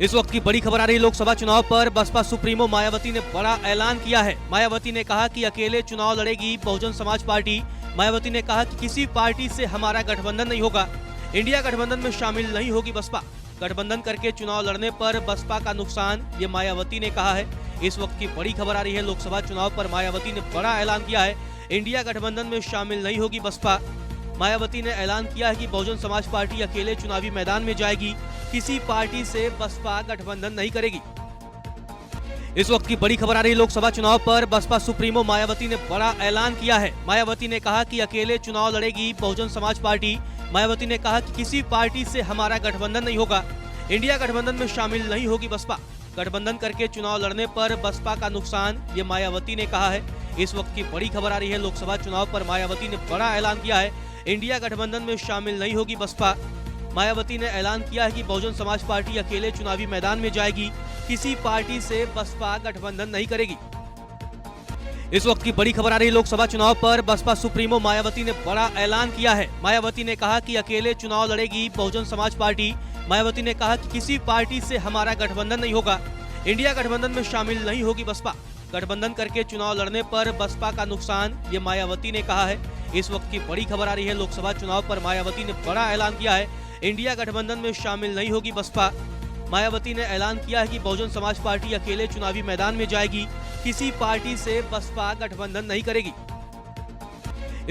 इस वक्त की बड़ी खबर आ रही लोकसभा चुनाव पर बसपा सुप्रीमो मायावती ने बड़ा ऐलान किया है। मायावती ने कहा कि अकेले चुनाव लड़ेगी बहुजन समाज पार्टी। मायावती ने कहा कि किसी पार्टी से हमारा गठबंधन नहीं होगा। इंडिया गठबंधन में शामिल नहीं होगी बसपा। गठबंधन करके चुनाव लड़ने पर बसपा का नुकसान, ये मायावती ने कहा है। इस वक्त की बड़ी खबर आ रही है लोकसभा चुनाव पर मायावती ने बड़ा ऐलान किया है। इंडिया गठबंधन में शामिल नहीं होगी बसपा। मायावती ने ऐलान किया है कि बहुजन समाज पार्टी अकेले चुनावी मैदान में जाएगी, किसी पार्टी से बसपा गठबंधन नहीं करेगी। इस वक्त की बड़ी खबर आ रही लोकसभा चुनाव पर बसपा सुप्रीमो मायावती ने बड़ा ऐलान किया है। मायावती ने कहा कि अकेले चुनाव लड़ेगी बहुजन समाज पार्टी। मायावती ने कहा कि किसी पार्टी से हमारा गठबंधन नहीं होगा। इंडिया गठबंधन में शामिल नहीं होगी बसपा। गठबंधन करके चुनाव लड़ने पर बसपा का नुकसान, ये मायावती ने कहा है। इस वक्त की बड़ी खबर आ रही है लोकसभा चुनाव पर मायावती ने बड़ा ऐलान किया है। इंडिया गठबंधन में शामिल नहीं होगी बसपा। मायावती ने ऐलान किया है कि बहुजन समाज पार्टी अकेले चुनावी मैदान में जाएगी, किसी पार्टी से बसपा गठबंधन नहीं करेगी। इस वक्त की बड़ी खबर आ रही लोकसभा चुनाव पर बसपा सुप्रीमो मायावती ने बड़ा ऐलान किया है। मायावती ने कहा कि अकेले चुनाव लड़ेगी बहुजन समाज पार्टी। मायावती ने कहा कि किसी पार्टी से हमारा गठबंधन नहीं होगा। इंडिया गठबंधन में शामिल नहीं होगी बसपा। गठबंधन करके चुनाव लड़ने पर बसपा का नुकसान, ये मायावती ने कहा है। इस वक्त की बड़ी खबर आ रही है लोकसभा चुनाव पर मायावती ने बड़ा ऐलान किया है। इंडिया गठबंधन में शामिल नहीं होगी बसपा। मायावती ने ऐलान किया है कि बहुजन समाज पार्टी अकेले चुनावी मैदान में जाएगी, किसी पार्टी से बसपा गठबंधन नहीं करेगी।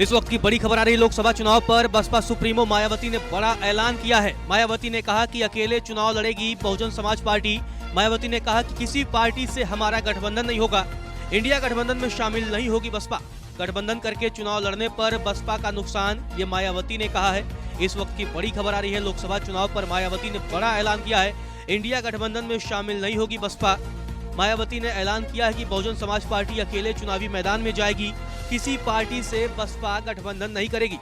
इस वक्त की बड़ी खबर आ रही लोकसभा चुनाव पर बसपा सुप्रीमो मायावती ने बड़ा ऐलान किया है। मायावती ने कहा कि अकेले चुनाव लड़ेगी बहुजन समाज पार्टी। मायावती ने कहा कि किसी पार्टी से हमारा गठबंधन नहीं होगा। इंडिया गठबंधन में शामिल नहीं होगी बसपा। गठबंधन करके चुनाव लड़ने पर बसपा का नुकसान, ये मायावती ने कहा है। इस वक्त की बड़ी खबर आ रही है लोकसभा चुनाव पर मायावती ने बड़ा ऐलान किया है। इंडिया गठबंधन में शामिल नहीं होगी बसपा। मायावती ने ऐलान किया है कि बहुजन समाज पार्टी अकेले चुनावी मैदान में जाएगी, किसी पार्टी से बसपा गठबंधन नहीं करेगी।